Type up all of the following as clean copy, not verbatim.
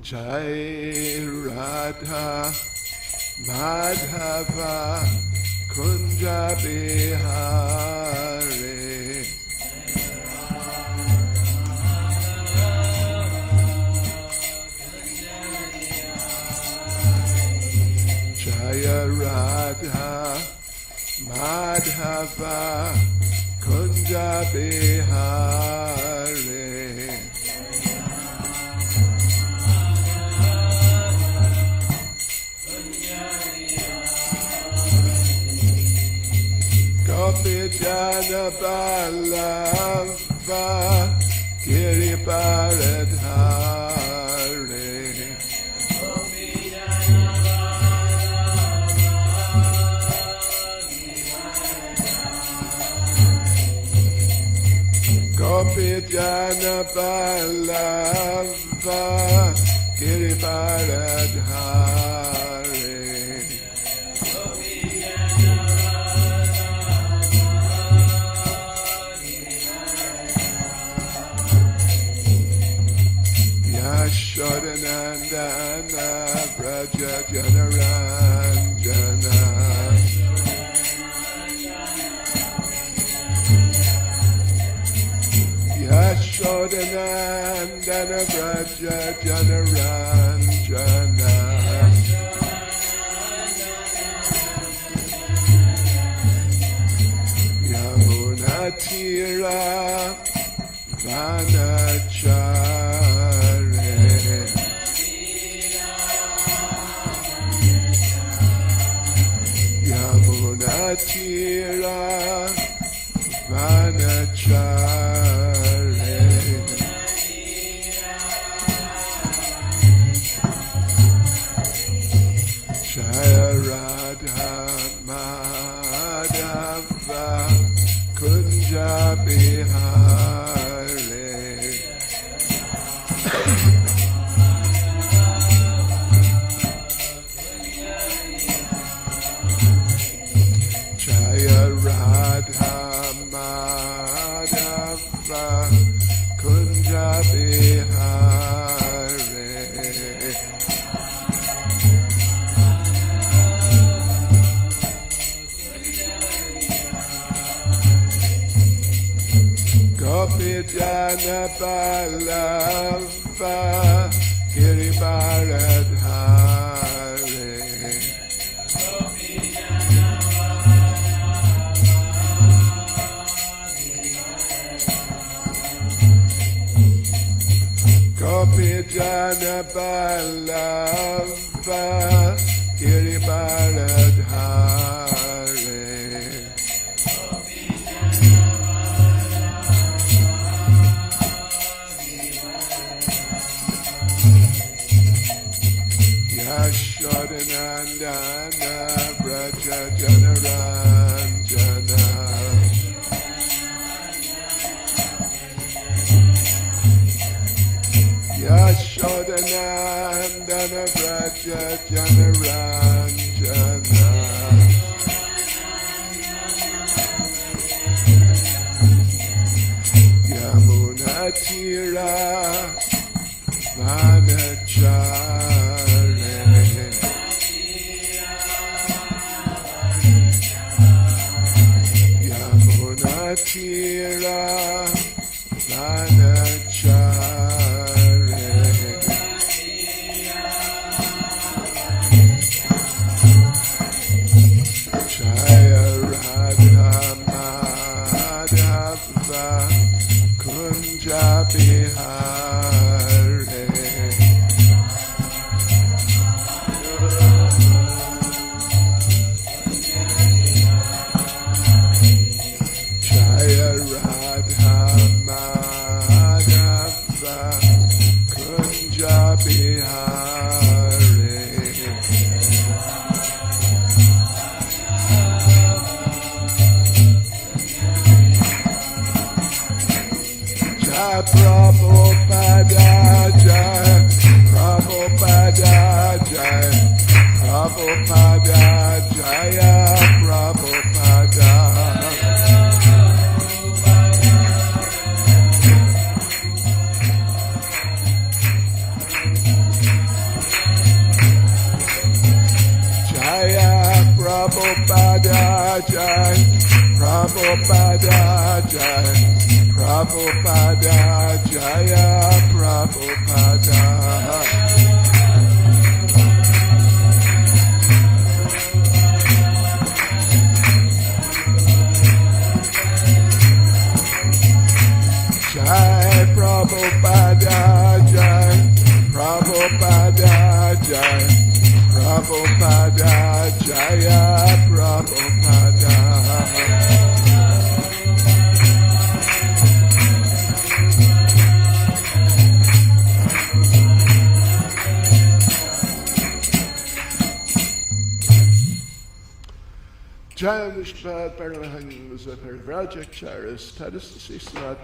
Jai Radha Madhava Kunja Bihare Jaya Radha Madhava Kunja Bihare Gopi Jana Ballava Giriparadhare Gopi Jana Ballava Giriparadhare Yashodanandana Braja Janaranjana Yashodanandana Braja Janaranjana Yamunatira Vanachare Yamunatira Vanachare Jaya Radha Madhava Kunja Bihare Jaya Radha Madhava Kunja Bihare Gopi Jana Ballava Giriparadhare Gopi Jana Ballava Giriparadhare Yashodanandana Braja Janaranjana Yashodanandana Braja Janaranjana Yamunatira Vanachare Yamunatira Vanachare Jaya Radha Madhava Kunja Bihare Jaya Radha Madhava Kunja Bihare Jai Prabhupada Jai Prabhupada Jai Prabhupada Jaya Prabhupada Prabhupada Jaya, Prabhupada Jaya, Prabhupada. Jai Prabhupada Jai, Prabhupada Jai, Prabhupada Jaya, Prabhupada. Jai Vishpad Paramahansa Parivrajacharis Tadasasisnat,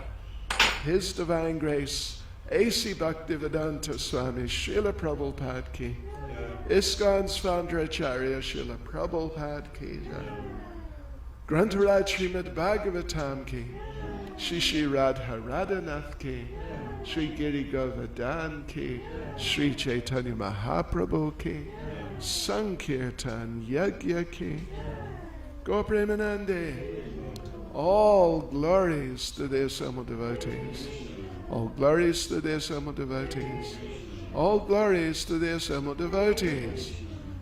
His Divine Grace, A.C. Bhaktivedanta Swami, Srila Prabhupada Ki, ISKCON's founder Acharya Srila Prabhupada Ki, Grantharaj Srimad Bhagavatam Ki, Shri Radha Radhanath Ki, Sri Giri Govardhan Ki, Sri Chaitanya Mahaprabhu Ki, Sankirtan Yagya Ki, Gopremanande. All glories to the assembled devotees. All glories to the assembled devotees. All glories to the assembled devotees.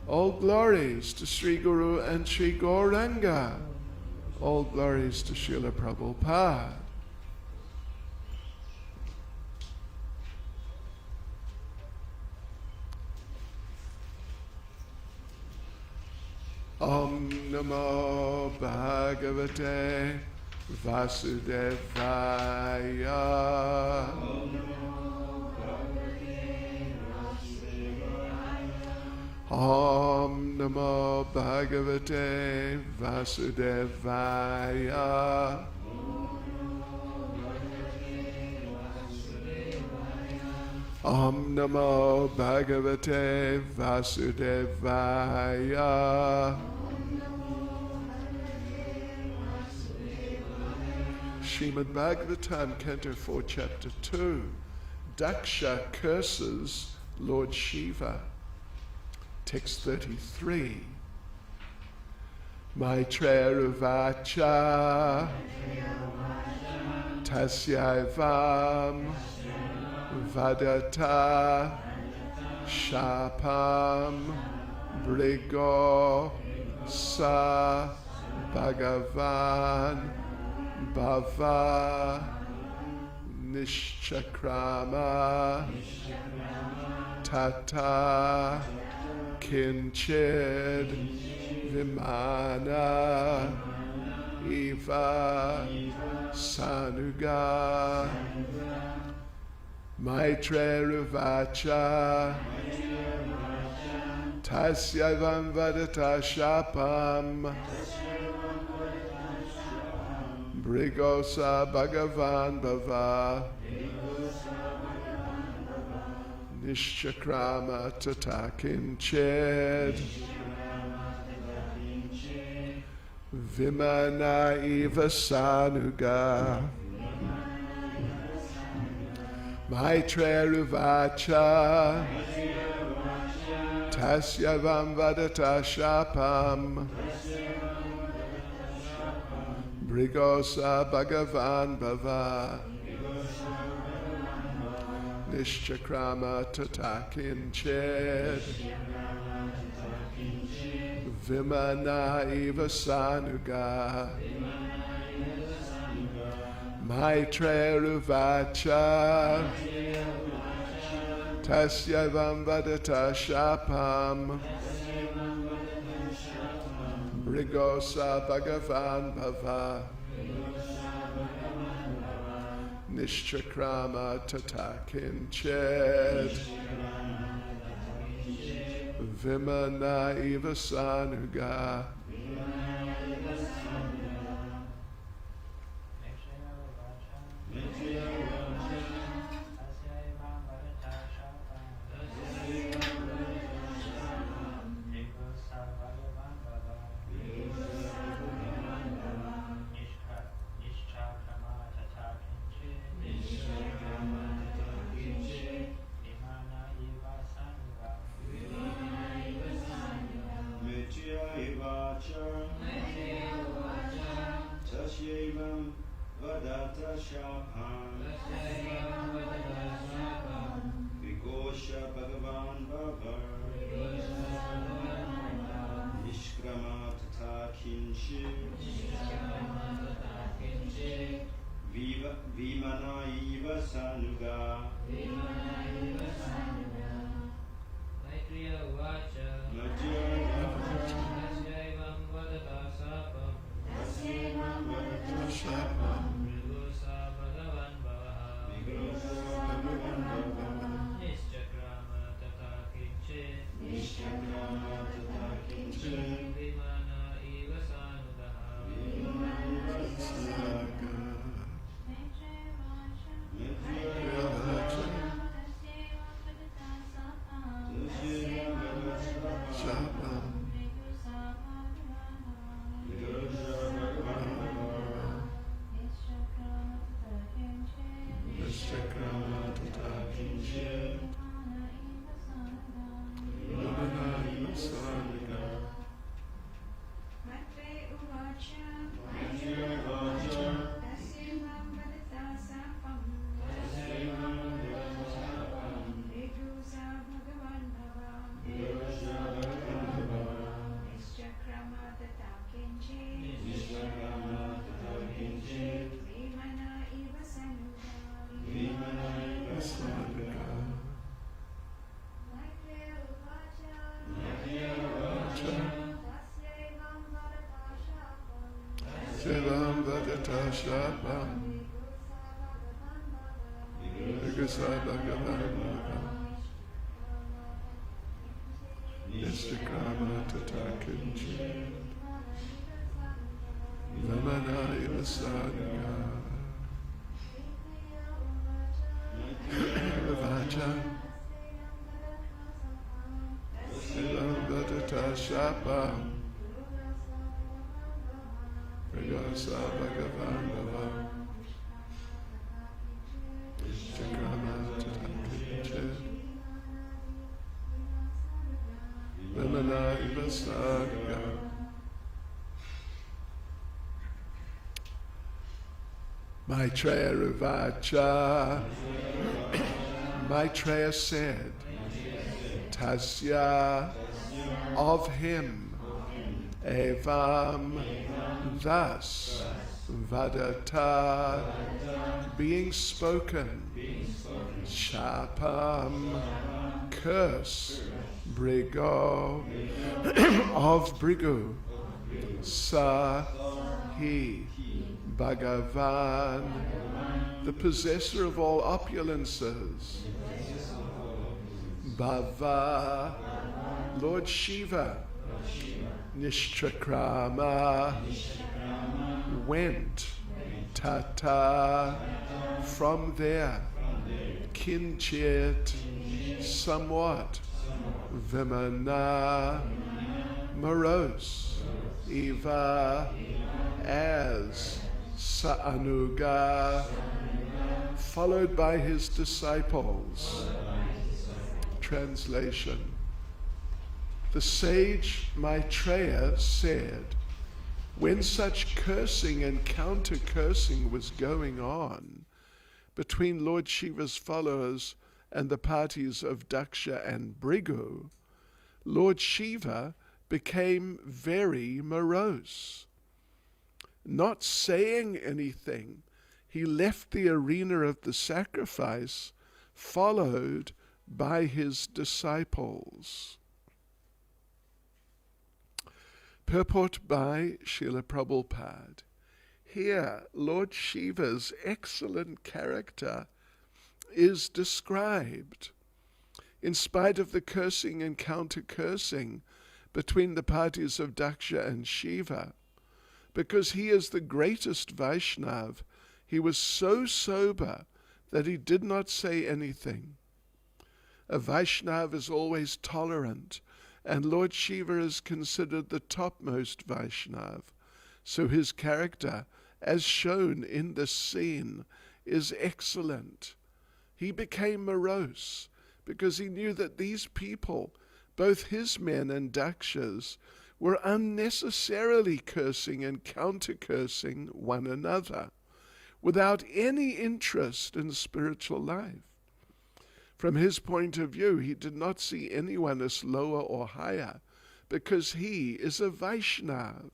All glories to Sri Guru and Sri Gauranga. All glories to Srila Prabhupada. Om Namo Bhagavate Vasudevaya. Om Namo Bhagavate Vasudevaya. Om Namo Bhagavate Vasudevaya. Srimad Bhagavatam, Canto 4, Chapter 2. Daksha curses Lord Shiva. Text 33. Maitreya Uvacha Tasyaivam Vadata Shapam Brigo Sa Bhagavan Bhava Nishchakrama Tata Kinchid Vimana Eva Sanuga Maitreya Uvacha Tasyavam Vadata Shapam Brigosa Bhagavan Bhava Nishchakrama Tatakinched Vimana Eva Sanuga Maitreya Uvacha Tasyavam Vadata Shapam Brigosa Bhagavan Bhava Nishchakrama Tatakinched Vimana Eva Sanuga Maitreya Uvacha Tasyavam Vadata Shapam Brigosa Bhagavan Bhava Nishchakrama Tatakinched Vimana Eva Sanuga Tasyevam vadata shapam Vigosha Bhagavan Bhavar Nishkrama tata kinchi Vimana iva sanuga Maitreya Uvacha Tasyevam vadata sapam Vrigosa Bhagavan Bhavaha Nishchakrama tata kinchit Vimana iva sanugaha Sevam vadata shapam Vigasa Bhagavan Nishchakrama tata kinchit Vimana iva sanuga Vacha Sevam vadata shapam Vigasa Bhagavan Bhava Nishchakrama tata kinchit Vimana iva sanuga. Maitreya Uvacha. Maitreya said, Tasya, of him, evam, thus, vadata, being spoken, shapam, curse, brigo, of Brigu, sa, he, Bhagavan, the possessor of all opulences, Bhava, Lord Shiva, Nishchakrama, went, tata, from there, kinchit, somewhat, vimana, morose, eva, as, saanuga, followed by his disciples. Translation. The sage Maitreya said, when such cursing and counter-cursing was going on between Lord Shiva's followers and the parties of Daksha and Brigu, Lord Shiva became very morose. Not saying anything, he left the arena of the sacrifice, followed by his disciples. Purport by Srila Prabhupada. Here, Lord Shiva's excellent character is described. In spite of the cursing and counter-cursing between the parties of Daksha and Shiva, because he is the greatest Vaishnav, he was so sober that he did not say anything. A Vaishnav is always tolerant, and Lord Shiva is considered the topmost Vaishnav. So his character, as shown in this scene, is excellent. He became morose because he knew that these people, both his men and Daksha's, were unnecessarily cursing and counter-cursing one another without any interest in spiritual life. From his point of view, he did not see anyone as lower or higher because he is a Vaishnav,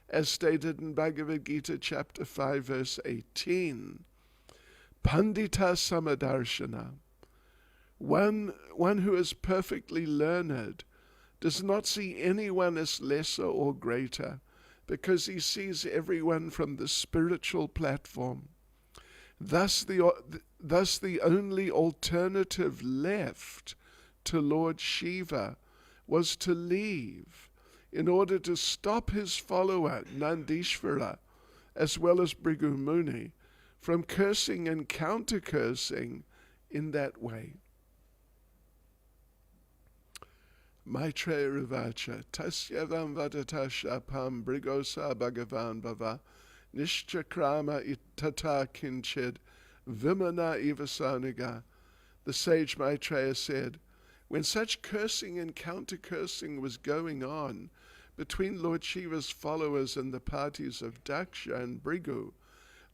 as stated in Bhagavad Gita chapter 5 verse 18. Pandita Samadarshana. One who is perfectly learned does not see anyone as lesser or greater because he sees everyone from the spiritual platform. Thus the only alternative left to Lord Shiva was to leave in order to stop his follower Nandishvara as well as Bhrigu Muni from cursing and counter-cursing in that way. Maitreya Rivacha Tasyavam Vadata Shapam Brigosa Bhagavan Bhava Nishchakrama Itata Kinchid Vimana Ivasaniga. The sage Maitreya said, when such cursing and counter-cursing was going on between Lord Shiva's followers and the parties of Daksha and Bhrigu,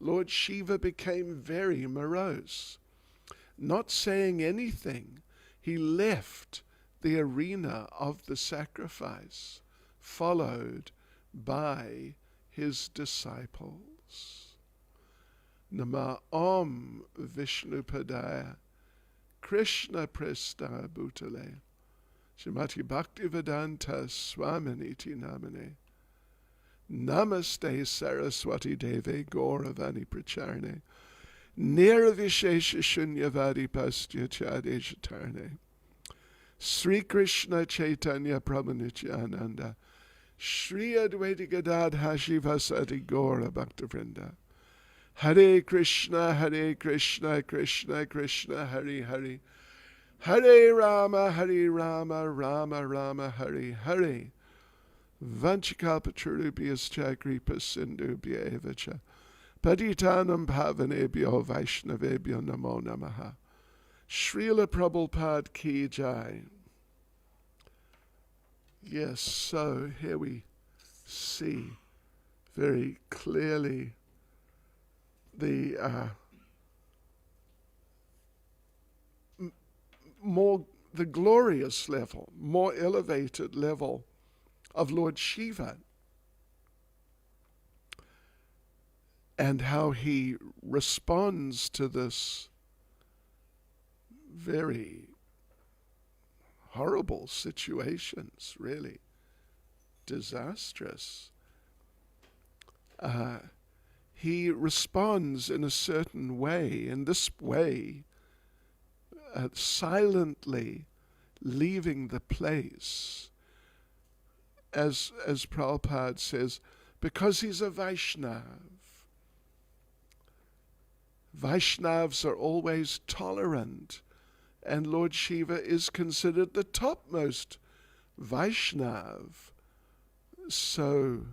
Lord Shiva became very morose. Not saying anything, he left the arena of the sacrifice, followed by his disciples. Nama Om Vishnupadaya Krishna Presta Bhutale Srimati Bhaktivedanta Swaminiti Namane Namaste Saraswati Deve Gauravani Pracharne Nirvishesha Shunyavadi Pastya Chadeshatarne Sri Krishna Chaitanya Prabhu Nityananda Shri Advaita Gadadha Shivasati Gaura Bhaktivinoda Hare Krishna Krishna Krishna Hare Hare Hare Rama Rama Rama Hare Hare Vanchikalpatarubhyascha kripa sindhubhya evacha Patitanam Pavanebhyo Vaishnavebhyo Namo Namaha. Srila Prabhupada Ki Jai. Yes, so here we see very clearly the the glorious level, more elevated level of Lord Shiva, and how he responds to this very horrible situations, really disastrous. He responds in a certain way, in this way, silently leaving the place, as Prabhupada says, because he's a Vaishnav. Vaishnavs are always tolerant, and Lord Shiva is considered the topmost Vaishnav. So,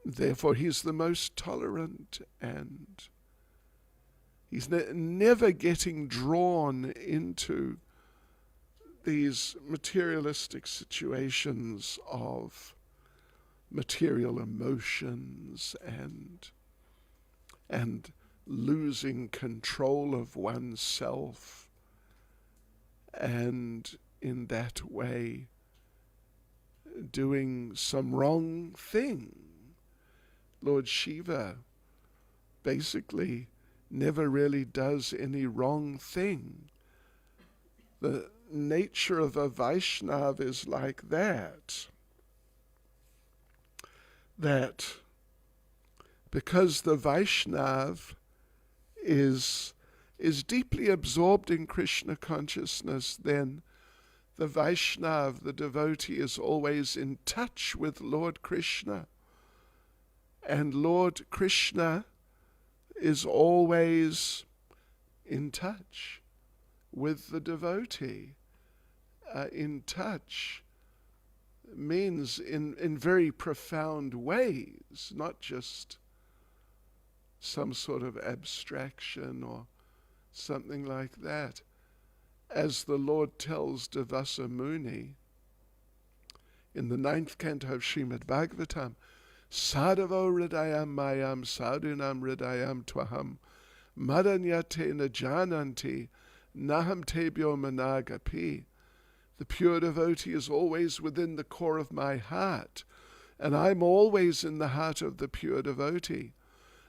therefore, he's the most tolerant, and he's never getting drawn into these materialistic situations of material emotions and losing control of oneself, and in that way doing some wrong thing. Lord Shiva basically never really does any wrong thing. The nature of a Vaishnava is like that because the Vaishnava is deeply absorbed in Krishna consciousness, then the Vaishnava, the devotee, is always in touch with Lord Krishna. And Lord Krishna is always in touch with the devotee. In touch means in very profound ways, not just some sort of abstraction or something like that. As the Lord tells Devasa Muni, in the 9th canto of Srimad Bhagavatam, Sadhavo hridayam mayam sadhunam hridayam twaham madanyate najananti naham tebyo managapi. The pure devotee is always within the core of my heart, and I'm always in the heart of the pure devotee.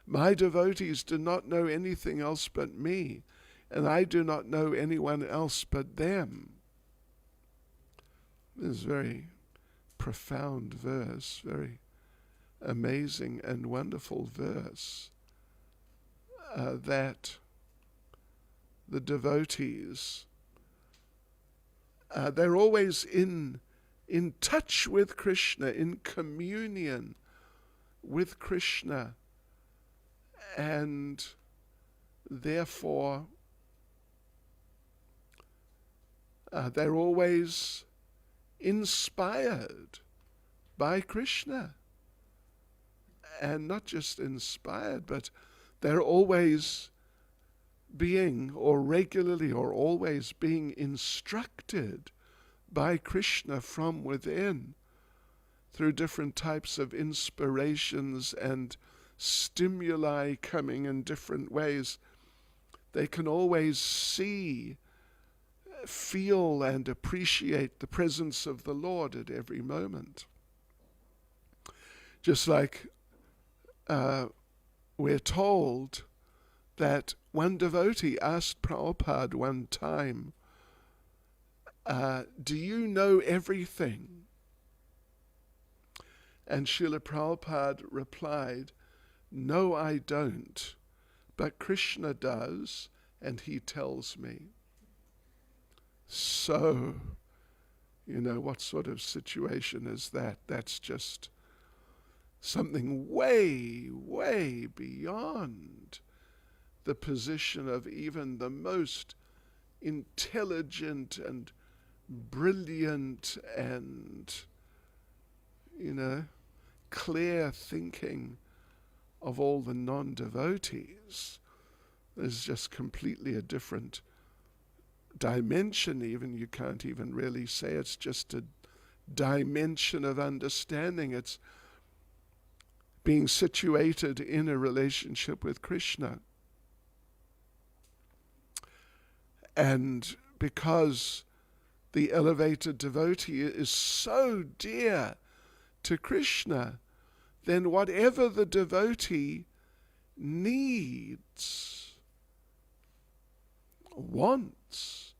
My devotees do not know anything else but me, and I do not know anyone else but them. This is a very profound verse, very amazing and wonderful verse, that the devotees, they're always in touch with Krishna, in communion with Krishna, and therefore they're always inspired by Krishna. And not just inspired, but they're always being, or regularly, or always being instructed by Krishna from within through different types of inspirations and stimuli coming in different ways. They can always see, feel, and appreciate the presence of the Lord at every moment. Just like we're told that one devotee asked Prabhupada one time, do you know everything? And Srila Prabhupada replied, no, I don't, but Krishna does, and he tells me. So, what sort of situation is that? That's just something way, way beyond the position of even the most intelligent and brilliant and, clear thinking of all the non-devotees. There's just completely a different dimension even. You can't even really say it's just a dimension of understanding. It's being situated in a relationship with Krishna. And because the elevated devotee is so dear to Krishna, then whatever the devotee needs, wants,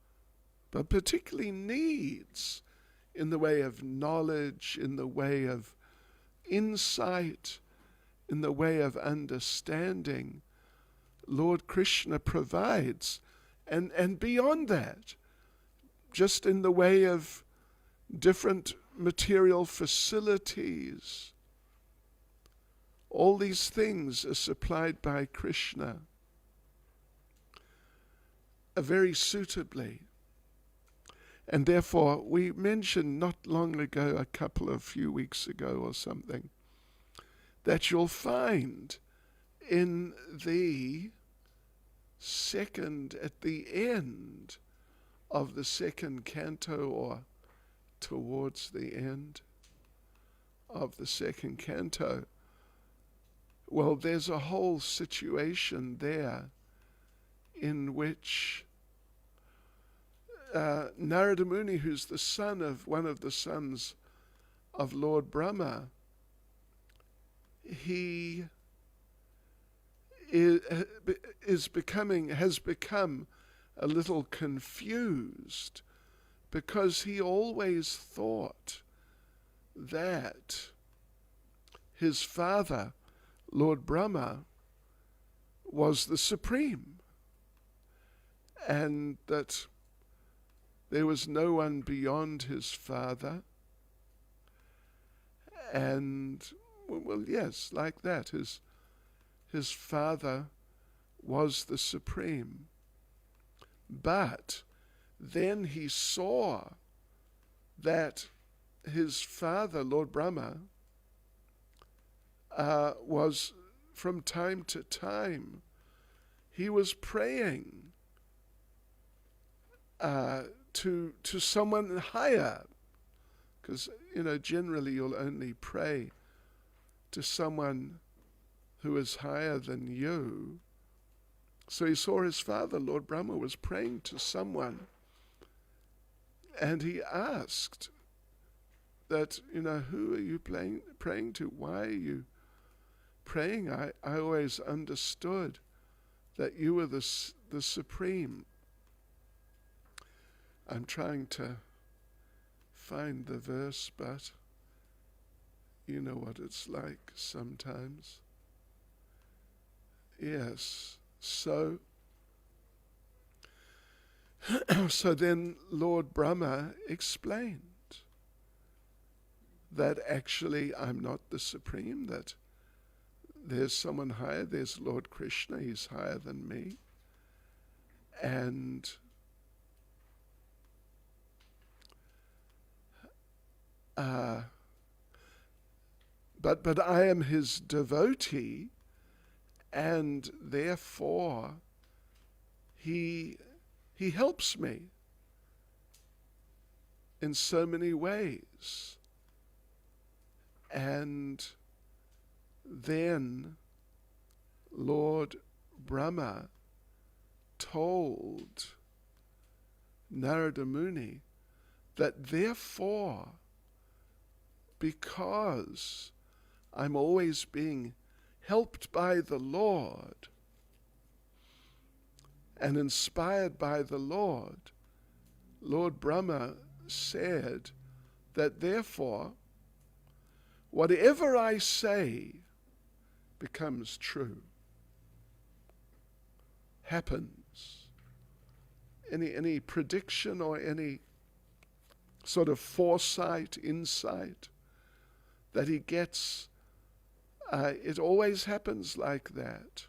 but particularly needs, in the way of knowledge, in the way of insight, in the way of understanding, Lord Krishna provides. And beyond that, just in the way of different material facilities, all these things are supplied by Krishna very suitably. And therefore, we mentioned not long ago, a few weeks ago or something, that you'll find in the at the end of the 2nd canto, or towards the end of the 2nd canto, well, there's a whole situation there in which Narada Muni, who's the son of one of the sons of Lord Brahma, he has become a little confused, because he always thought that his father, Lord Brahma, was the supreme, and that there was no one beyond his father. And, well, yes, like that, his father was the supreme. But then he saw that his father, Lord Brahma, was, from time to time, he was praying to someone higher Because, generally you'll only pray to someone who is higher than you. So he saw his father, Lord Brahma, was praying to someone, and he asked that, who are you praying to? Why are you praying? I always understood that you were the Supreme. I'm trying to find the verse, but you know what it's like sometimes. Yes, so then Lord Brahma explained that actually I'm not the Supreme, that there's someone higher, there's Lord Krishna, he's higher than me. And but I am his devotee, and therefore he helps me in so many ways. And then Lord Brahma told Narada Muni that therefore, because I'm always being helped by the Lord and inspired by the Lord, Lord Brahma said that therefore, whatever I say becomes true, happens. Any prediction or any sort of foresight, insight that he gets, it always happens like that.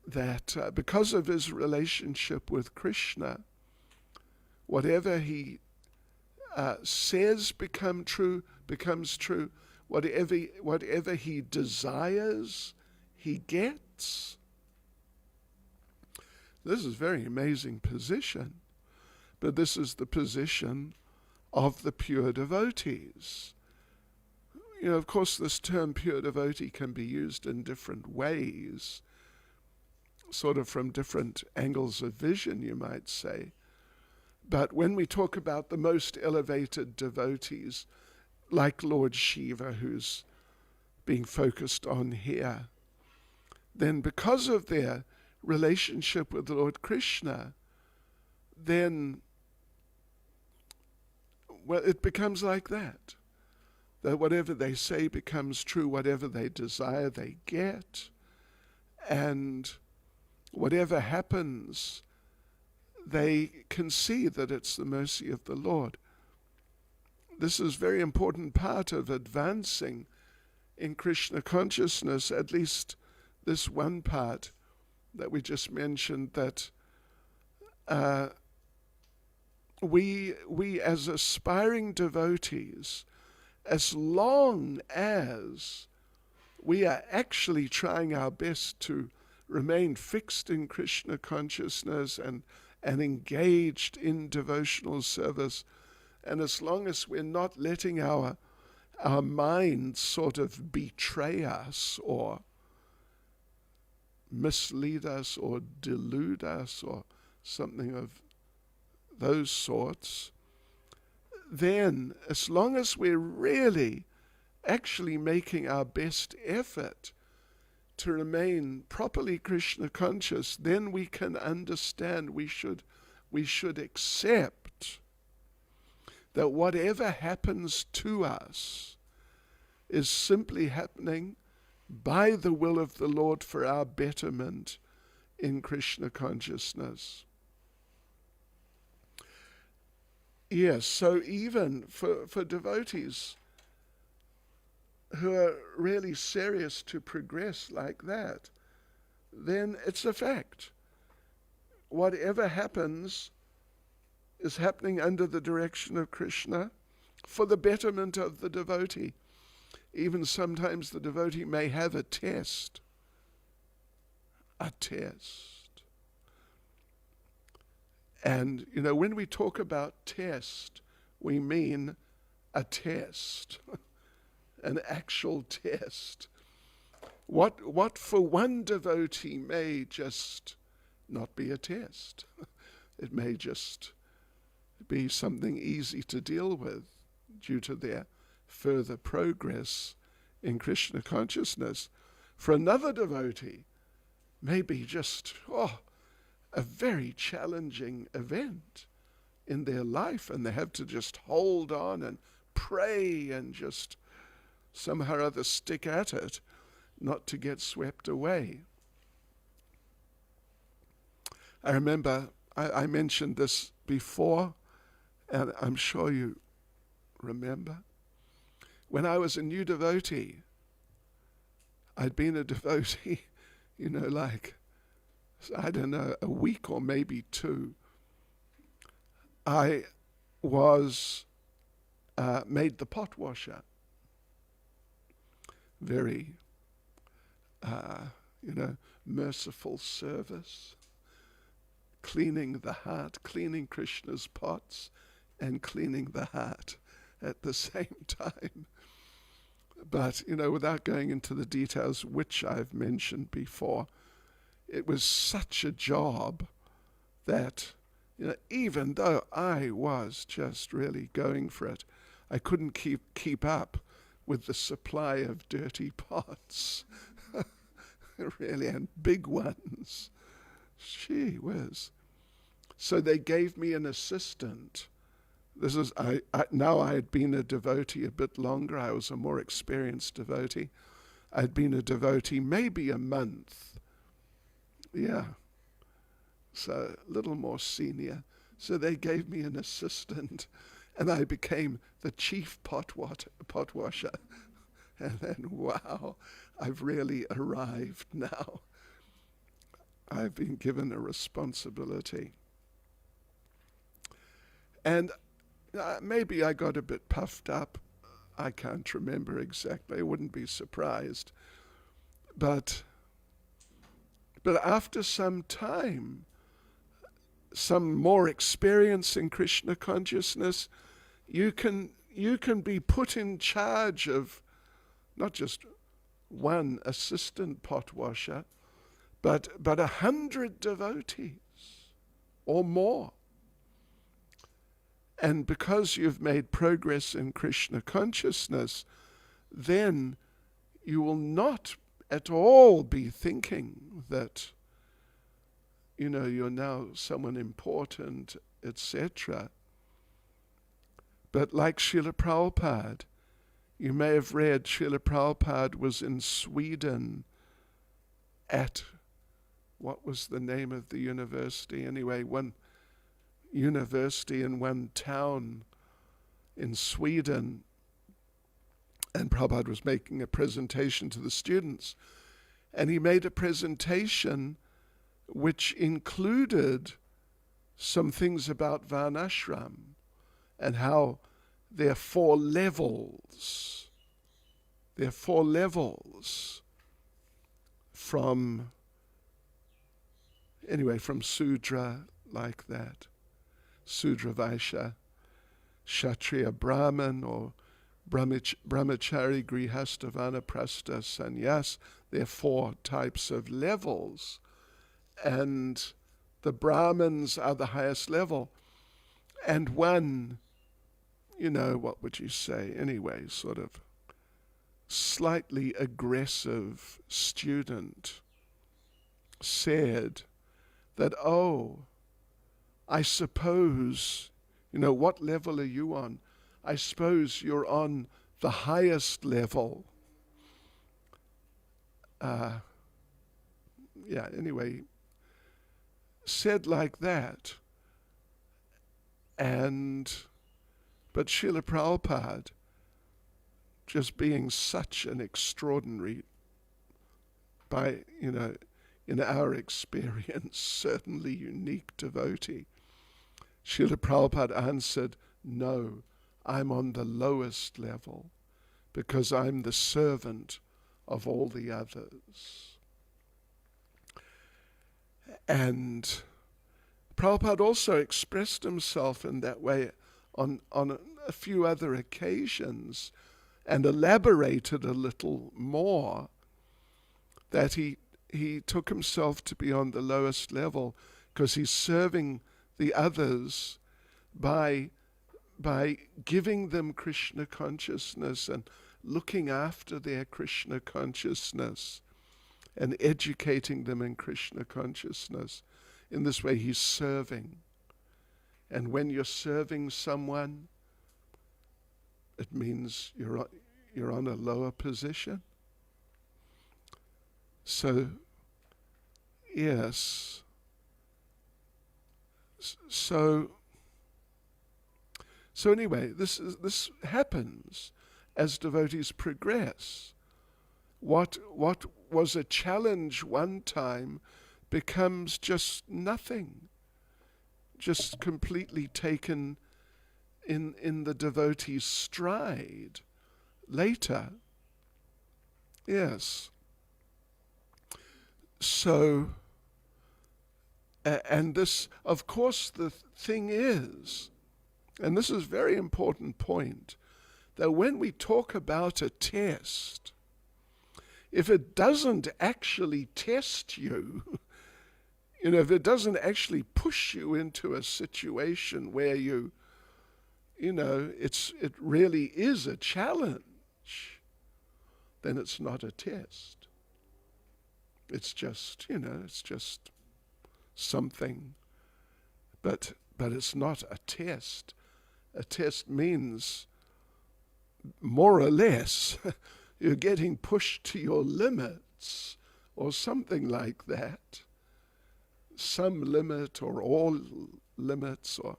That because of his relationship with Krishna, whatever he says becomes true. Whatever he desires, he gets. This is a very amazing position, but this is the position of the pure devotees. Of course, this term pure devotee can be used in different ways, sort of from different angles of vision, you might say. But when we talk about the most elevated devotees, like Lord Shiva, who's being focused on here, then because of their relationship with Lord Krishna, then, it becomes like that. That whatever they say becomes true, whatever they desire they get, and whatever happens, they can see that it's the mercy of the Lord. This is a very important part of advancing in Krishna consciousness, at least this one part that we just mentioned, that we as aspiring devotees, as long as we are actually trying our best to remain fixed in Krishna consciousness and engaged in devotional service, and as long as we're not letting our minds sort of betray us or mislead us or delude us or something of those sorts, then as long as we're really actually making our best effort to remain properly Krishna conscious, then we can understand, we should accept that whatever happens to us is simply happening by the will of the Lord for our betterment in Krishna consciousness. Yes, so even for devotees who are really serious to progress like that, then it's a fact. Whatever happens is happening under the direction of Krishna for the betterment of the devotee. Even sometimes the devotee may have a test. And, when we talk about test, we mean a test, an actual test. What for one devotee may just not be a test. It may just be something easy to deal with due to their further progress in Krishna consciousness. For another devotee, may be just a very challenging event in their life, and they have to just hold on and pray and just somehow or other stick at it, not to get swept away. I remember I mentioned this before, and I'm sure you remember. When I was a new devotee, I'd been a devotee, like, I don't know, a week or maybe two. I was made the pot washer. Very, merciful service. Cleaning the heart, cleaning Krishna's pots, and cleaning the heart at the same time. But, without going into the details which I've mentioned before, it was such a job that, even though I was just really going for it, I couldn't keep up with the supply of dirty pots, really, and big ones. Gee whiz. So they gave me an assistant. This is now I had been a devotee a bit longer. I was a more experienced devotee. I'd been a devotee maybe a month. Yeah. So a little more senior. So they gave me an assistant, and I became the chief pot washer. And then, wow, I've really arrived now. I've been given a responsibility. And maybe I got a bit puffed up. I can't remember exactly. I wouldn't be surprised. But after some time, some more experience in Krishna consciousness, you can be put in charge of not just one assistant pot washer, but 100 devotees or more. And because you've made progress in Krishna consciousness, then you will not at all be thinking that, you're now someone important, etc. But like Srila Prabhupada, you may have read Srila Prabhupada was in Sweden at, what was the name of the university? Anyway, one university in one town in Sweden, and Prabhupada was making a presentation to the students, and he made a presentation which included some things about Varnashram and how there are four levels. There are four levels from Sudra, like that. Sudra Vaishya, Kshatriya Brahman, or Brahmachari, Grihastha, Vanaprastha, Sannyas. There are four types of levels. And the Brahmins are the highest level. And one, what would you say, anyway, sort of slightly aggressive student said that, I suppose, what level are you on? I suppose you're on the highest level. Anyway, said like that. But Srila Prabhupada, just being such an extraordinary, in our experience, certainly unique devotee, Srila Prabhupada answered, no, I'm on the lowest level because I'm the servant of all the others. And Prabhupada also expressed himself in that way on a few other occasions and elaborated a little more that he took himself to be on the lowest level because he's serving the others by giving them Krishna consciousness and looking after their Krishna consciousness and educating them in Krishna consciousness. In this way, he's serving. And when you're serving someone, it means you're on a lower position. So, yes. So anyway, this happens as devotees progress. What was a challenge one time becomes just nothing, just completely taken in the devotee's stride later. Yes. So, and this, of course, the thing is, and this is a very important point, that when we talk about a test, if it doesn't actually test you, if it doesn't actually push you into a situation where it really is a challenge, then it's not a test. It's just, it's just something, but it's not a test. A test means, more or less, you're getting pushed to your limits, or something like that. Some limit, or all limits, or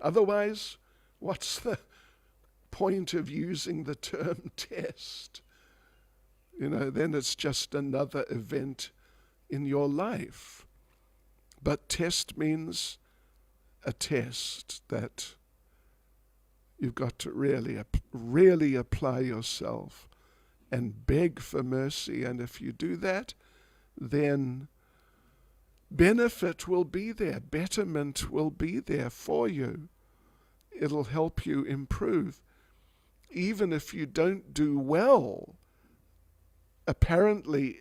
otherwise, what's the point of using the term test? Then it's just another event in your life. But test means a test that you've got to really apply yourself and beg for mercy. And if you do that, then benefit will be there, betterment will be there for you. It'll help you improve. Even if you don't do well, apparently,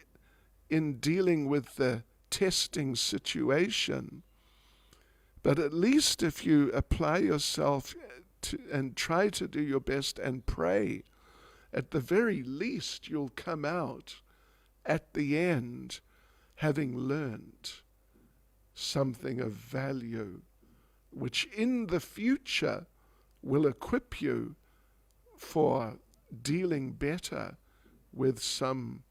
in dealing with the testing situation, but at least if you apply yourself and try to do your best and pray, at the very least you'll come out at the end having learned something of value, which in the future will equip you for dealing better with some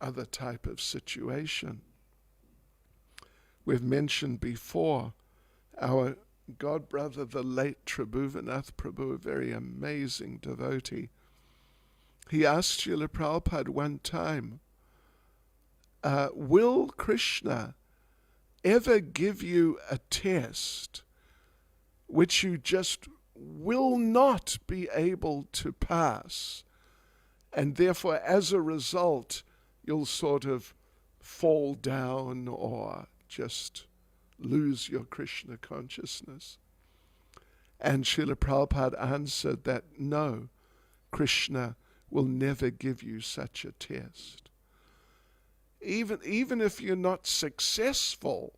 other type of situation. We've mentioned before our God brother, the late Tribhuvanath Prabhu, a very amazing devotee. He asked Srila Prabhupada one time, will Krishna ever give you a test which you just will not be able to pass, and therefore as a result you'll sort of fall down or just lose your Krishna consciousness? And Srila Prabhupada answered that no, Krishna will never give you such a test. Even if you're not successful,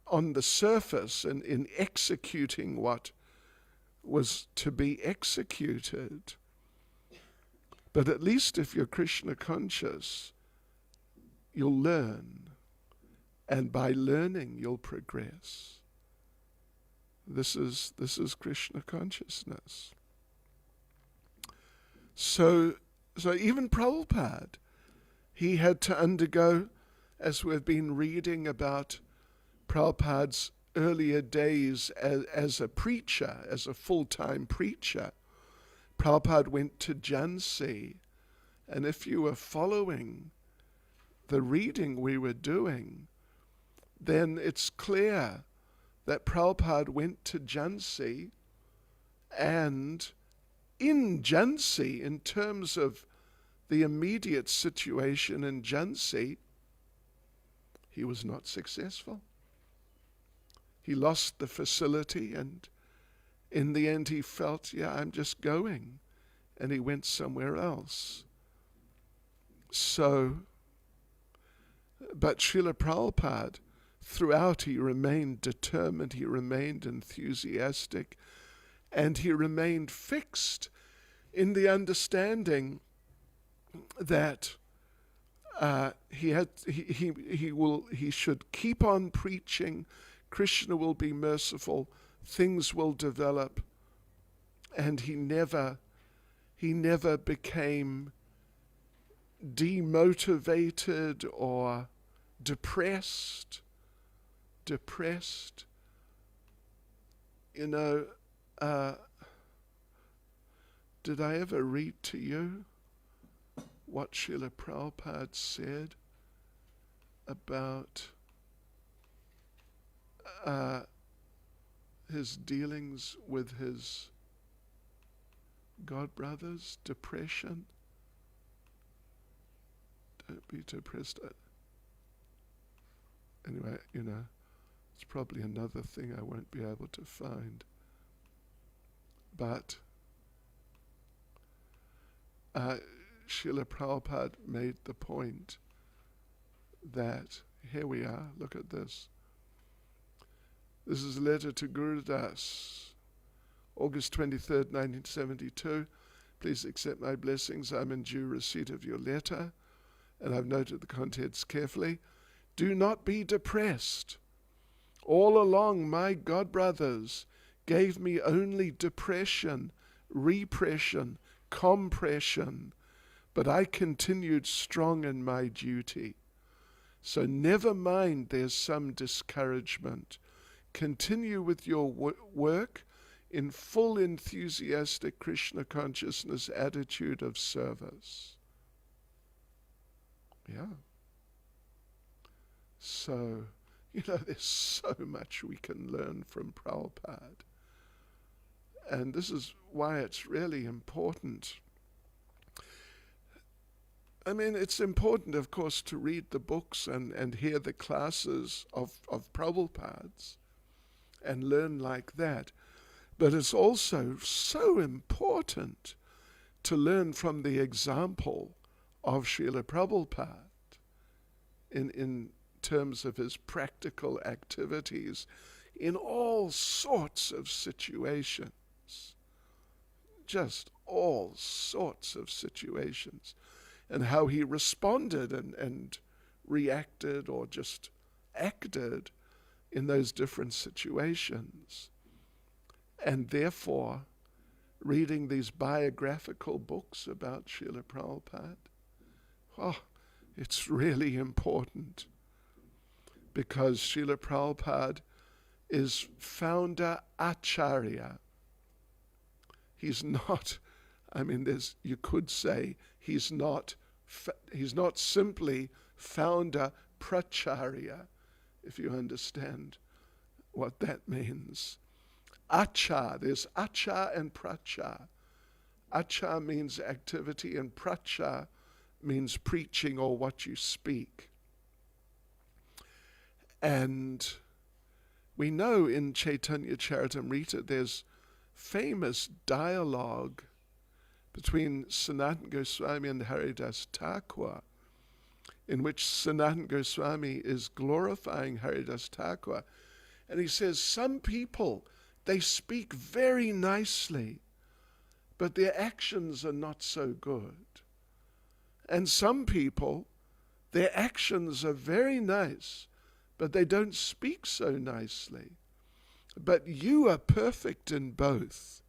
on the surface and in executing what was to be executed, but at least if you're Krishna conscious, you'll learn, and by learning you'll progress. This is Krishna consciousness. So even Prabhupada, he had to undergo, as we've been reading about Prabhupada's earlier days as a preacher, as a full-time preacher. Prabhupada went to Jhansi, and if you were following the reading we were doing, then it's clear that Prabhupada went to Jhansi, and in Jhansi, in terms of the immediate situation in Jhansi, he was not successful. He lost the facility, and in the end he felt, yeah, I'm just going. And he went somewhere else. So, but Srila Prabhupada, throughout he remained determined, he remained enthusiastic, and he remained fixed in the understanding that he should keep on preaching. Krishna will be merciful, things will develop, and he never became demotivated or depressed. You know, did I ever read to you what Srila Prabhupada said about his dealings with his godbrothers, depression? Don't be depressed. Anyway, you know, it's probably another thing I won't be able to find. But Srila Prabhupada made the point that, here we are, look at this. This is a letter to Gurudas, August 23rd, 1972. Please accept my blessings. I'm in due receipt of your letter, and I've noted the contents carefully. Do not be depressed. All along, my godbrothers gave me only depression, repression, compression, but I continued strong in my duty. So never mind there's some discouragement. Continue with your work in full enthusiastic Krishna consciousness attitude of service. Yeah. So, you know, there's so much we can learn from Prabhupada. And this is why it's really important. I mean, it's important, of course, to read the books and hear the classes of Prabhupada's and learn like that. But it's also so important to learn from the example of Srila Prabhupada in terms of his practical activities in all sorts of situations. Just all sorts of situations. And how he responded and reacted or just acted in those different situations. And therefore, reading these biographical books about Srila Prabhupada, it's really important, because Srila Prabhupada is founder Acharya. He's not, you could say, he's not simply founder Pracharya, if you understand what that means. Achar, there's achar and prachar. Achar means activity and prachar means preaching or what you speak. And we know in Caitanya Charitamrita there's famous dialogue between Sanatana Goswami and Haridas Thakur, in which Sanatana Goswami is glorifying Haridas Thakur. And he says, some people, they speak very nicely, but their actions are not so good. And some people, their actions are very nice, but they don't speak so nicely. But you are perfect in both,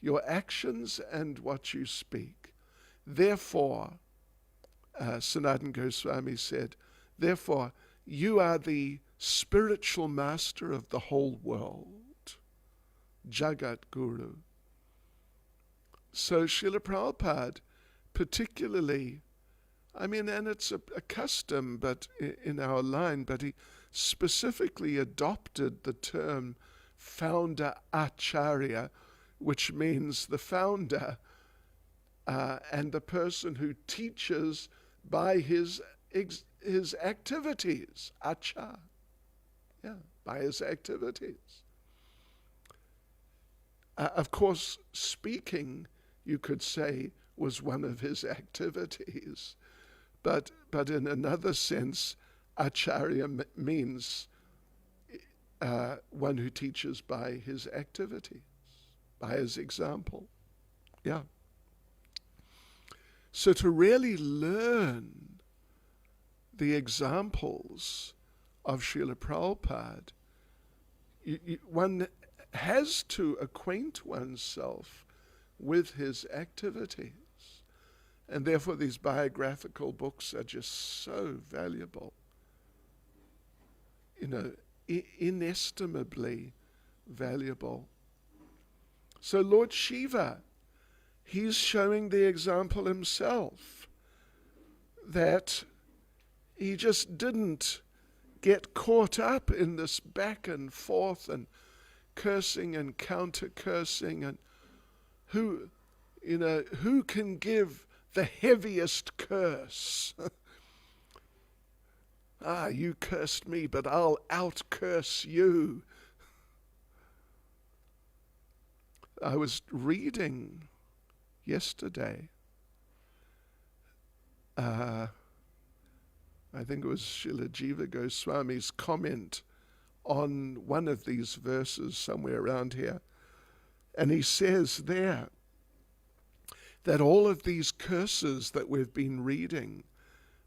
your actions and what you speak. Therefore, Sanatana Goswami said, therefore, you are the spiritual master of the whole world, Jagat Guru. So Srila Prabhupada particularly, and it's a custom but in our line, but he specifically adopted the term founder Acharya, which means the founder and the person who teaches by his activities. By his activities. Of course, speaking, you could say, was one of his activities. But in another sense, Acharya means one who teaches by his activities, by his example. Yeah. So to really learn the examples of Srila Prabhupada, one has to acquaint oneself with his activities. And therefore these biographical books are just so valuable. Inestimably valuable. So Lord Shiva, he's showing the example himself that he just didn't get caught up in this back and forth and cursing and counter-cursing and who can give the heaviest curse. You cursed me, but I'll out-curse you. I was reading yesterday, I think it was Srila Jiva Goswami's comment on one of these verses somewhere around here. And he says there that all of these curses that we've been reading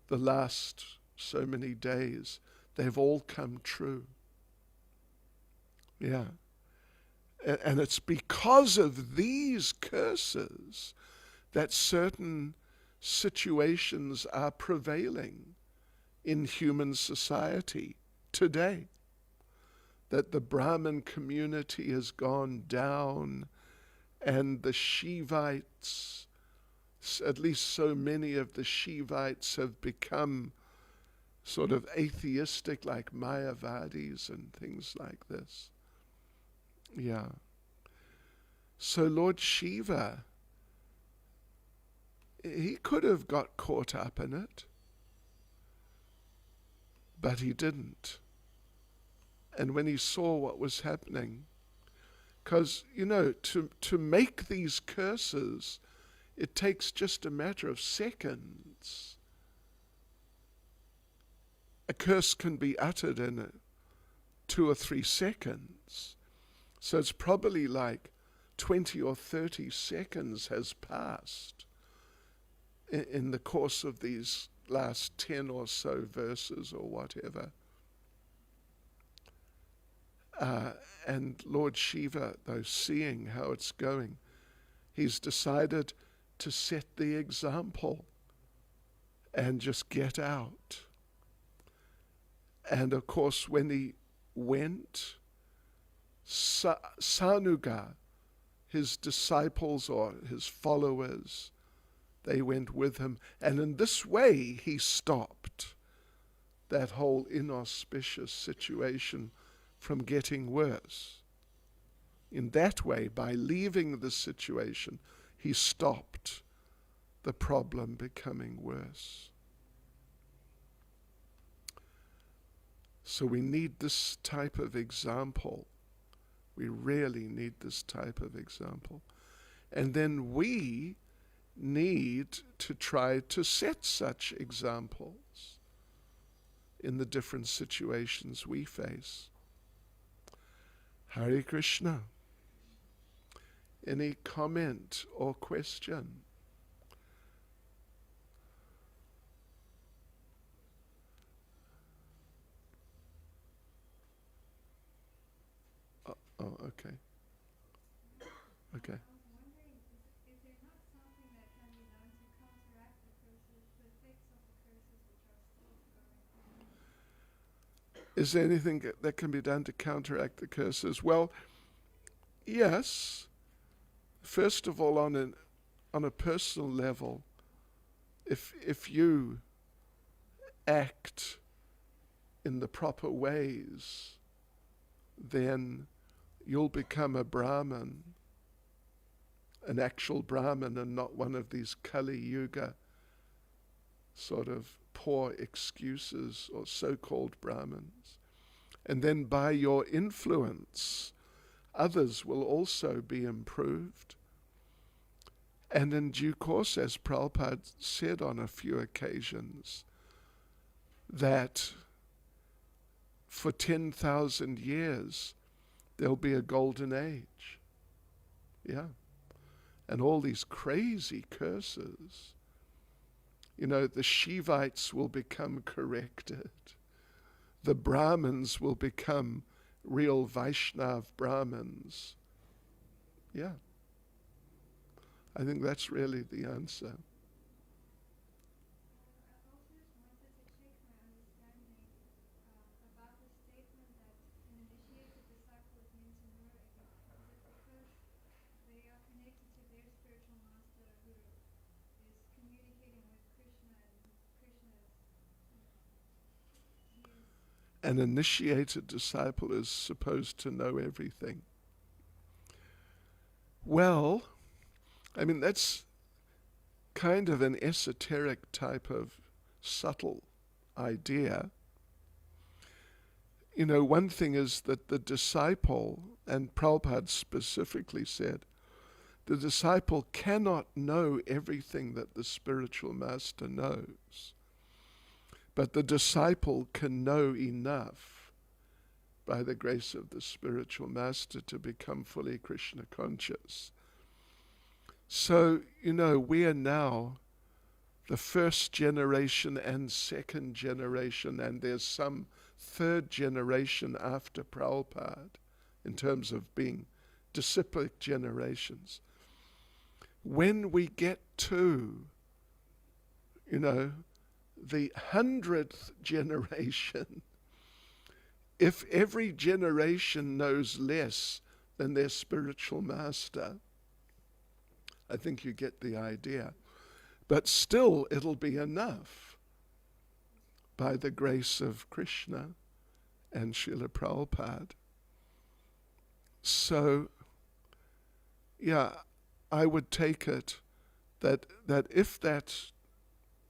the last so many days, they've all come true. Yeah. And it's because of these curses that certain situations are prevailing in human society today. That the Brahmin community has gone down and the Shivites, at least so many of the Shivites have become sort of atheistic like Mayavadis and things like this. Yeah. So Lord Shiva, he could have got caught up in it, but he didn't. And when he saw what was happening, because, to make these curses, it takes just a matter of seconds. A curse can be uttered in 2 or 3 seconds. So it's probably like 20 or 30 seconds has passed in the course of these last 10 or so verses or whatever. And Lord Shiva, though, seeing how it's going, he's decided to set the example and just get out. And of course, when he went, Sanuga, his disciples or his followers, they went with him. And in this way, he stopped that whole inauspicious situation from getting worse. In that way, by leaving the situation, he stopped the problem becoming worse. So we need this type of example. We really need this type of example. And then we need to try to set such examples in the different situations we face. Hare Krishna. Any comment or question? Oh, okay. Okay. Is there anything that can be done to counteract the curses? Well, yes. First of all, on a personal level, if you act in the proper ways, then you'll become a Brahmin, an actual Brahmin, and not one of these Kali Yuga sort of poor excuses or so-called Brahmins. And then by your influence, others will also be improved. And in due course, as Prabhupada said on a few occasions, that for 10,000 years there'll be a golden age. Yeah. And all these crazy curses. You know, the Shivites will become corrected. The Brahmins will become real Vaishnav Brahmins. Yeah. I think that's really the answer. An initiated disciple is supposed to know everything. Well, I mean, that's kind of an esoteric type of subtle idea. You know, one thing is that the disciple, and Prabhupada specifically said, the disciple cannot know everything that the spiritual master knows. But the disciple can know enough by the grace of the spiritual master to become fully Krishna conscious. So, you know, we are now the first generation and second generation, and there's some third generation after Prabhupada in terms of being disciplic generations. When we get to, you know, the 100th generation, if every generation knows less than their spiritual master, I think you get the idea. But still, it'll be enough by the grace of Krishna and Srila Prabhupada. So, yeah, I would take it that if that's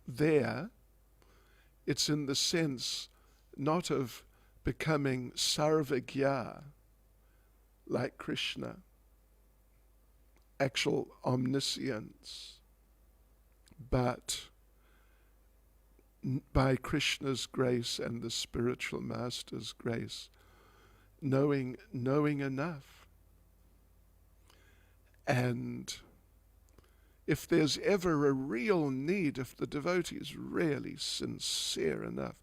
there, it's in the sense not of becoming sarvagya, like Krishna, actual omniscience, but by Krishna's grace and the spiritual master's grace, knowing enough. And if there's ever a real need, if the devotee is really sincere enough,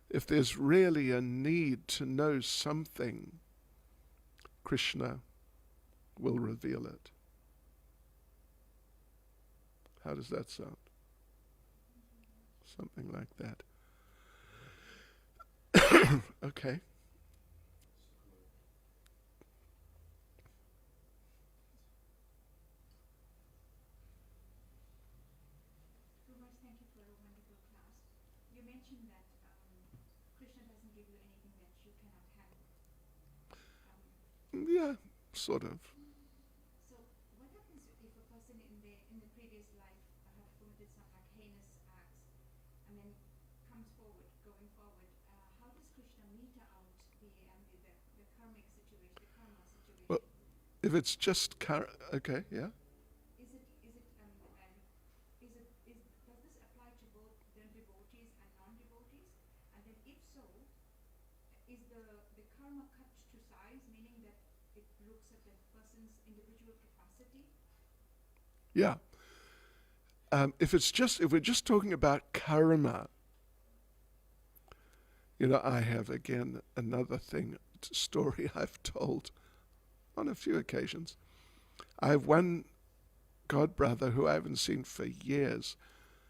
if there's really a need to know something, Krishna will reveal it. How does that sound? Something like that. Okay. Thank you for a wonderful class. You mentioned that Krishna doesn't give you anything that you cannot handle. Yeah, sort of. So what happens if a person in the previous life have committed some like heinous acts and then comes forward, going forward? How does Krishna meter out the karmic situation, the karma situation? Well, if it's just okay, yeah. Does this apply to both the devotees and non-devotees? And then if so, is the karma cut to size, meaning that it looks at the person's individual capacity? Yeah. If we're just talking about karma, you know, I have again another story I've told on a few occasions. I have one godbrother who I haven't seen for years.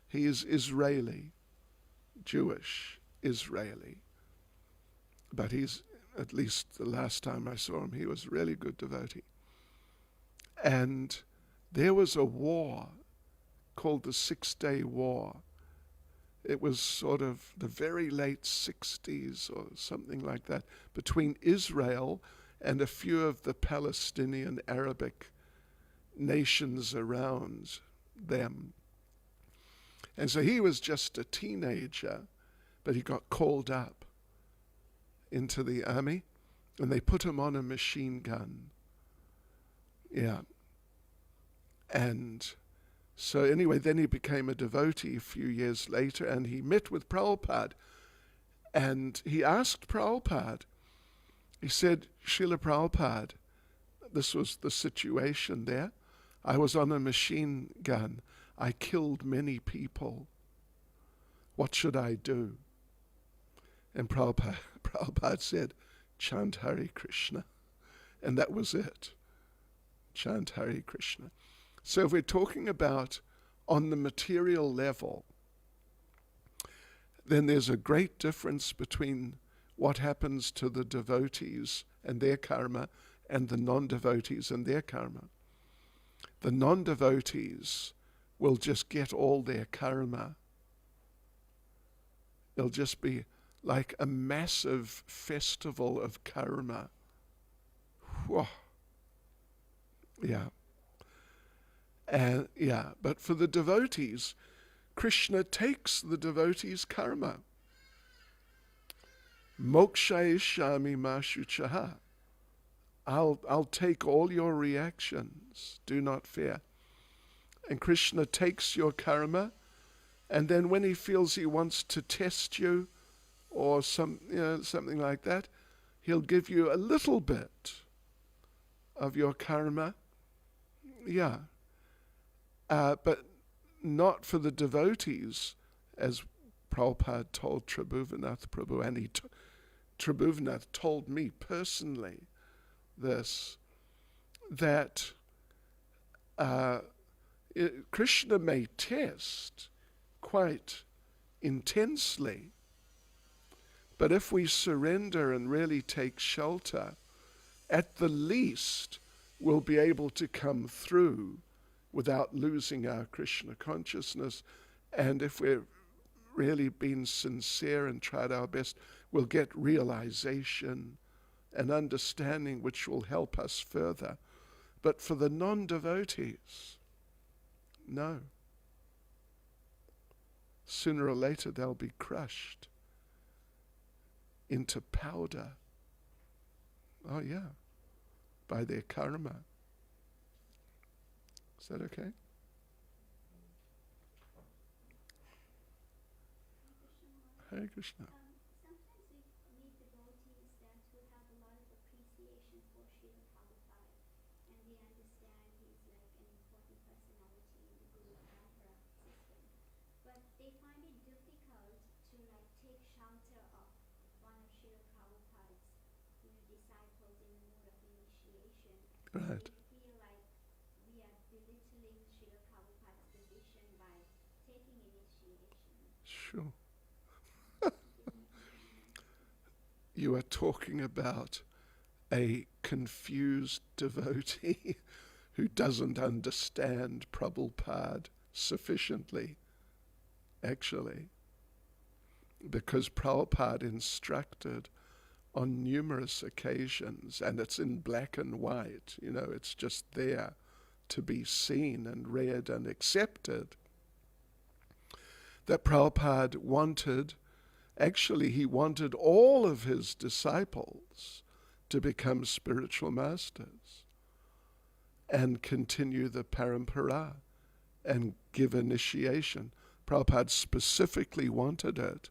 He is Israeli, Jewish, Israeli. But he's, at least the last time I saw him, he was a really good devotee. And there was a war called the 6-Day War. It was sort of the very late 60s or something like that, between Israel and a few of the Palestinian Arabic nations around them. And so he was just a teenager, but he got called up into the army, And they put him on a machine gun. Yeah. And so anyway, then he became a devotee a few years later, and he met with Prabhupada. And he asked Prabhupada, he said, Srila Prabhupada, this was the situation there. I was on a machine gun. I killed many people. What should I do? And Prabhupada said, chant Hare Krishna. And that was it. Chant Hare Krishna. So if we're talking about on the material level, then there's a great difference between what happens to the devotees and their karma and the non-devotees and their karma. The non-devotees will just get all their karma. It'll just be like a massive festival of karma. Whoa. Yeah. And yeah, but for the devotees, Krishna takes the devotees' karma. Mokshayishami mashuchaha. I'll take all your reactions. Do not fear. And Krishna takes your karma, and then when he feels he wants to test you, or something like that, he'll give you a little bit of your karma. Yeah. But not for the devotees, as Prabhupada told Tribhuvanath Prabhu, and Tribhuvanath told me personally this, that Krishna may test quite intensely, but if we surrender and really take shelter, at the least we'll be able to come through without losing our Krishna consciousness. And if we're really been sincere and tried our best, we'll get realization and understanding which will help us further. But for the non-devotees, no. Sooner or later they'll be crushed into powder. Oh yeah, by their karma. Is that okay? Hare Krishna. Sometimes we meet devotees that will have a lot of appreciation for Srila Prabhupada, and we understand he's like an important personality in the Guru Parampara system. But they find it difficult to like take shelter of one of Srila Prabhupada's disciples in the mood of initiation. Right. So we feel like we are belittling Srila Prabhupada's position by taking initiation. Sure. You are talking about a confused devotee who doesn't understand Prabhupada sufficiently, actually, because Prabhupada instructed on numerous occasions, and it's in black and white, it's just there to be seen and read and accepted, that Prabhupada wanted, actually he wanted all of his disciples to become spiritual masters and continue the parampara and give initiation. Prabhupada specifically wanted it.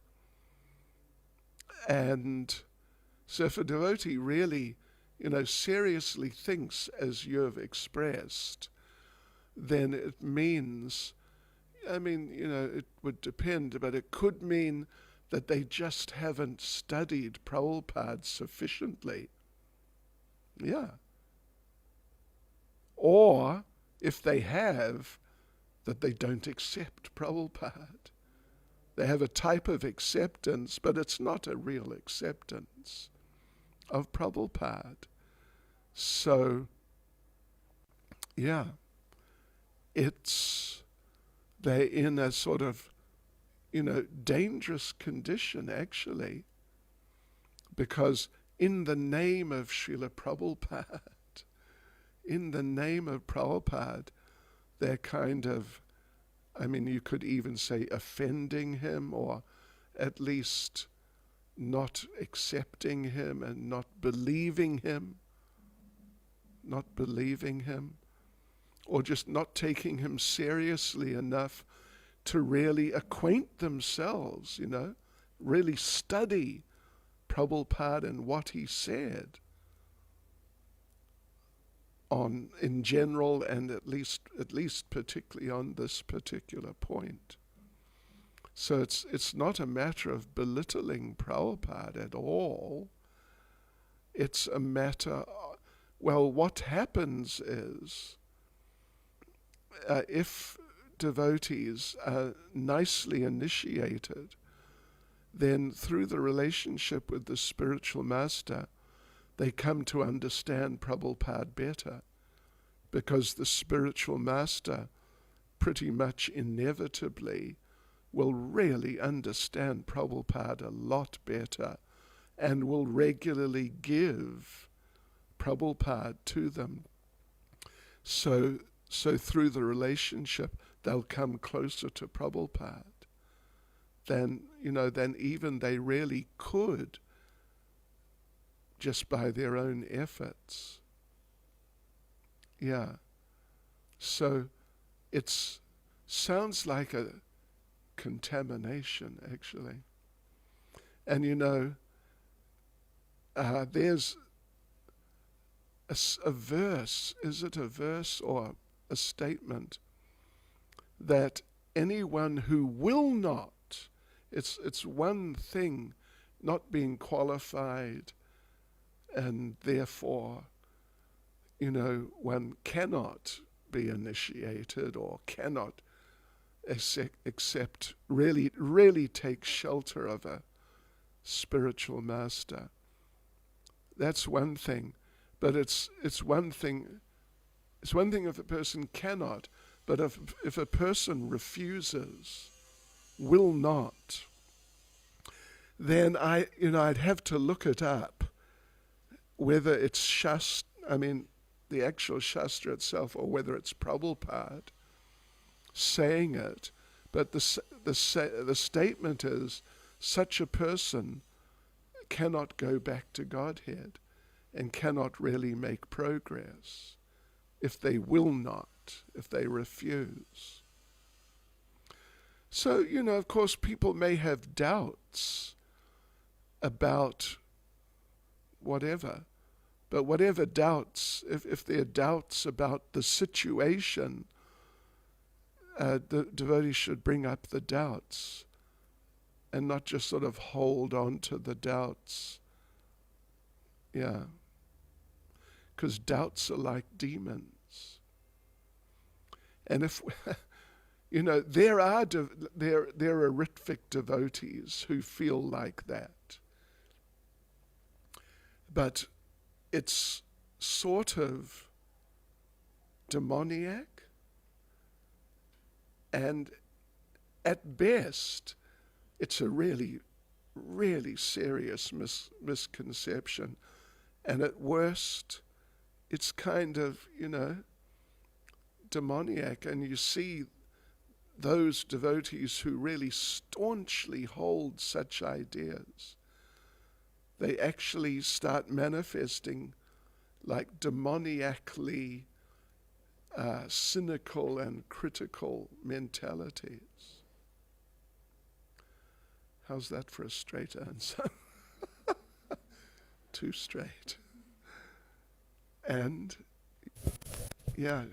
And so if a devotee really, seriously thinks as you have expressed, then it means, it would depend, but it could mean that they just haven't studied Prabhupada sufficiently. Yeah. Or, if they have, that they don't accept Prabhupada. They have a type of acceptance, but it's not a real acceptance of Prabhupada. So, yeah, they're in a sort of, dangerous condition, actually, because in the name of Srila Prabhupada, they're kind of, you could even say offending him, or at least not accepting him and not believing him, or just not taking him seriously enough to really acquaint themselves, really study Prabhupada and what he said in general, and at least particularly on this particular point. So it's not a matter of belittling Prabhupada at all. It's a matter, what happens is, if devotees are nicely initiated, then through the relationship with the spiritual master, they come to understand Prabhupada better, because the spiritual master pretty much inevitably will really understand Prabhupada a lot better and will regularly give Prabhupada to them. So through the relationship, they'll come closer to Prabhupada than even they really could just by their own efforts. Yeah. So it sounds like a contamination, actually. And there's a verse, is it a verse or a statement, that anyone who will not, it's one thing not being qualified, and therefore, one cannot be initiated or cannot accept, really take shelter of a spiritual master. That's one thing. But it's one thing if a person cannot, but if a person refuses, will not, then I'd have to look it up, whether it's the actual Shastra itself, or whether it's Prabhupada saying it. But the statement is, such a person cannot go back to Godhead and cannot really make progress if they will not, if they refuse. So, of course, people may have doubts about whatever, but whatever doubts, if there are doubts about the situation, the devotee should bring up the doubts and not just sort of hold on to the doubts. Yeah. Because doubts are like demons. And if, there are Ritvik devotees who feel like that. But it's sort of demoniac, and at best, it's a really, really serious misconception. And at worst, it's kind of, demoniac. And you see those devotees who really staunchly hold such ideas, they actually start manifesting like demoniacally cynical and critical mentalities. How's that for a straight answer? Too straight. And, yeah.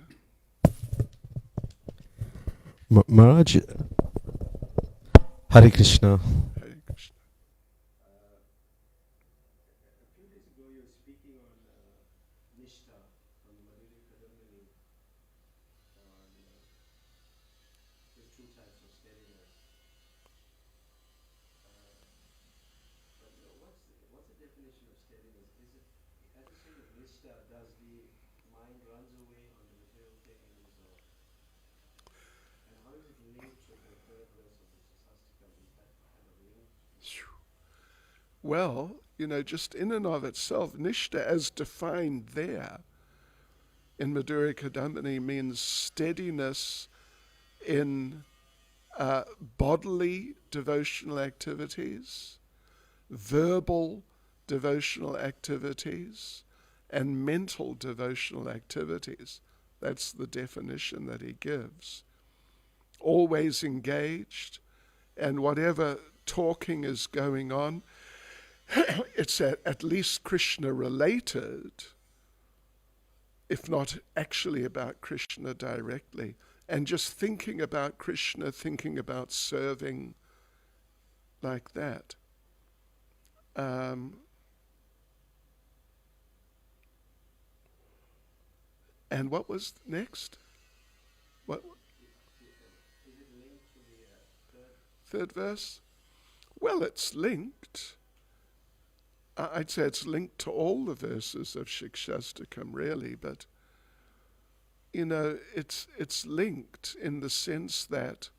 Maharaj, Hare Krishna. Hare Krishna. A few days ago you were speaking on Nishta from the Madhuri Kadambini, on there's two types of steadiness. But what's the definition of steadiness? Is it, as you say, that Nishta, does the mind runs away on the material things, or, and how is it linked to the third verse of the Sasastika? Is that kind of linked? Well, just in and of itself, Nishta as defined there in Madhuri Kadambini means steadiness in bodily devotional activities, verbal devotional activities and mental devotional activities. That's the definition that he gives. Always engaged, and whatever talking is going on, it's at least Krishna related, if not actually about Krishna directly. And just thinking about Krishna, thinking about serving like that. And what was next? What? Is it linked to the Third verse? Well, it's linked. I'd say it's linked to all the verses of Shikshastakam, really, but it's linked in the sense that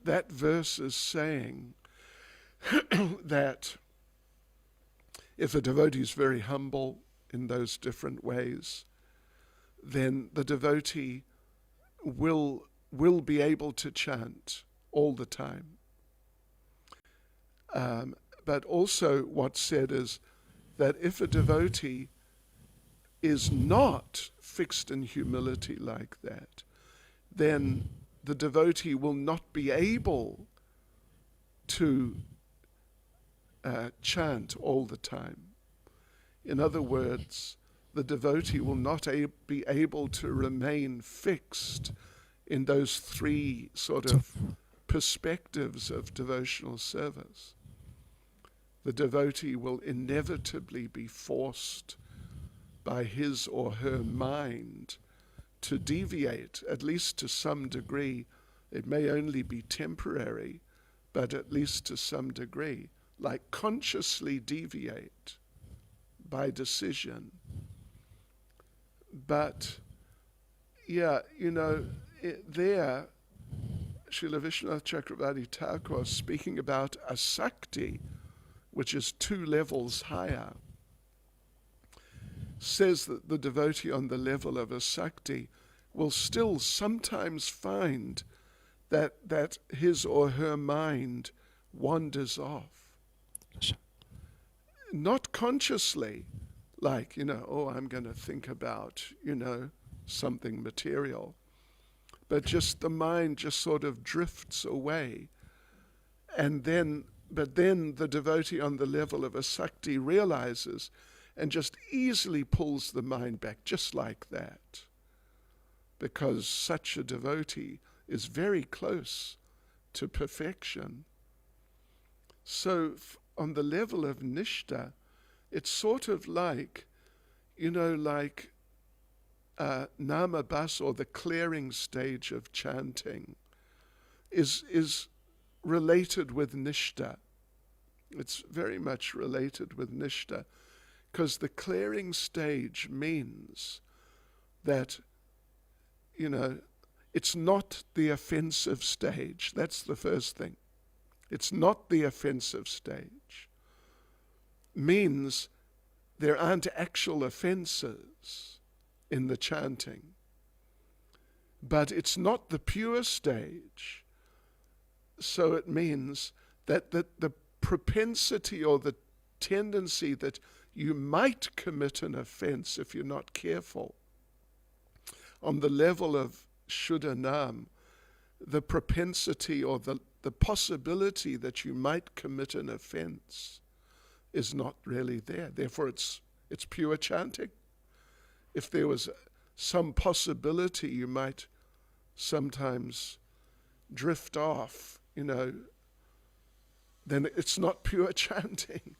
that verse is saying that if a devotee is very humble in those different ways, then the devotee will be able to chant all the time. But also what's said is that if a devotee is not fixed in humility like that, then the devotee will not be able to chant all the time. In other words, the devotee will not be able to remain fixed in those three sort of perspectives of devotional service. The devotee will inevitably be forced by his or her mind to deviate, at least to some degree. It may only be temporary, but at least to some degree, like consciously deviate by decision. But, there, Srila Vishwanath Chakravarti Thakur, speaking about asakti, which is 2 levels higher, says that the devotee on the level of asakti will still sometimes find that his or her mind wanders off. Not consciously, like, I'm going to think about, something material. But just the mind just sort of drifts away. But then the devotee on the level of asakti realizes and just easily pulls the mind back just like that. Because such a devotee is very close to perfection. So on the level of nishta, it's sort of like, namabas, or the clearing stage of chanting, is related with nishta. It's very much related with nishta, because the clearing stage means that, it's not the offensive stage. That's the first thing. It's not the offensive stage. Means there aren't actual offenses in the chanting. But it's not the pure stage. So it means that the propensity or the tendency that you might commit an offense if you're not careful, on the level of Shuddha Nam, the propensity or the possibility that you might commit an offense is not really there. Therefore it's pure chanting. If there was some possibility you might sometimes drift off, then it's not pure chanting.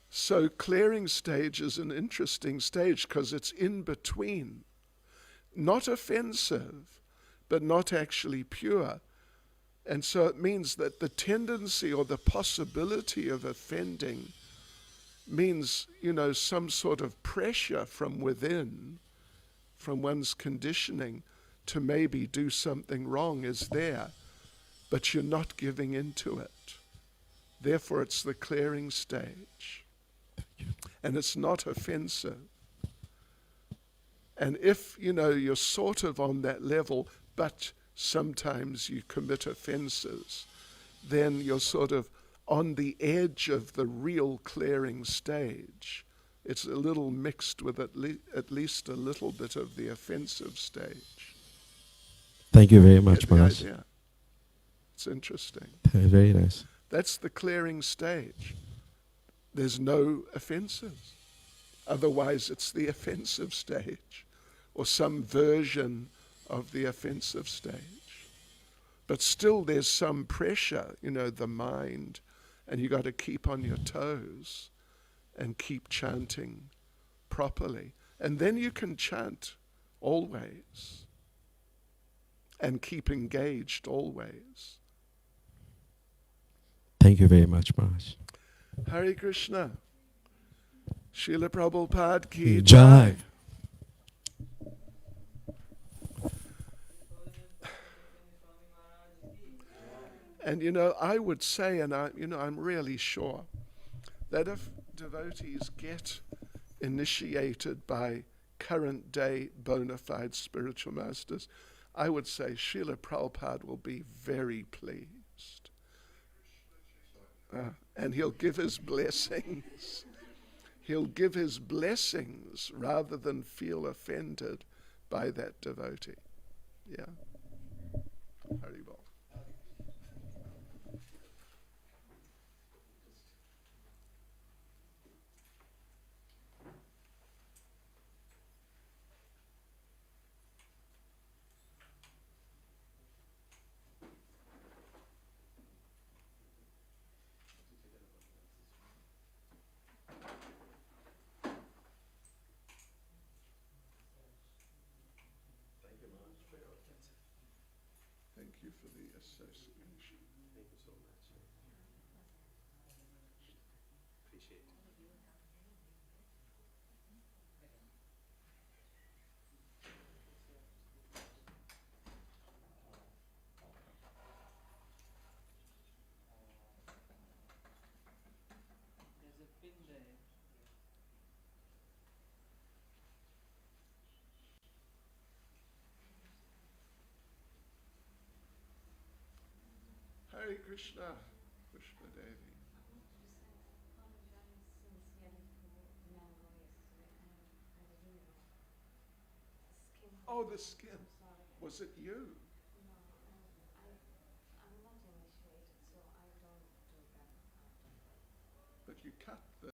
So clearing stage is an interesting stage because it's in between. Not offensive, but not actually pure. And so it means that the tendency or the possibility of offending means, some sort of pressure from within, from one's conditioning, to maybe do something wrong is there, but you're not giving into it. Therefore, it's the clearing stage. And it's not offensive. And if, you're sort of on that level, but sometimes you commit offenses, then you're sort of on the edge of the real clearing stage. It's a little mixed with at least a little bit of the offensive stage. Thank you very much, Get the Maharaj. idea? It's interesting. Very nice. That's the clearing stage. There's no offensives. Otherwise, it's the offensive stage, or some version of the offensive stage. But still there's some pressure, the mind, and you got to keep on your toes and keep chanting properly. And then you can chant always and keep engaged always. Thank you very much, Maharaj. Hare Krishna. Srila Prabhupada ki Jai. jai. And I would say, and I'm really sure, that if devotees get initiated by current day bona fide spiritual masters, I would say Srila Prabhupada will be very pleased. And he'll give his blessings. He'll give his blessings rather than feel offended by that devotee. Yeah. Haribol. Thank you for the association. Thank you so much. Appreciate it. There's a pin there. Hare Krishna, Krishna Devi. Oh, the skin. Was it you? But you cut the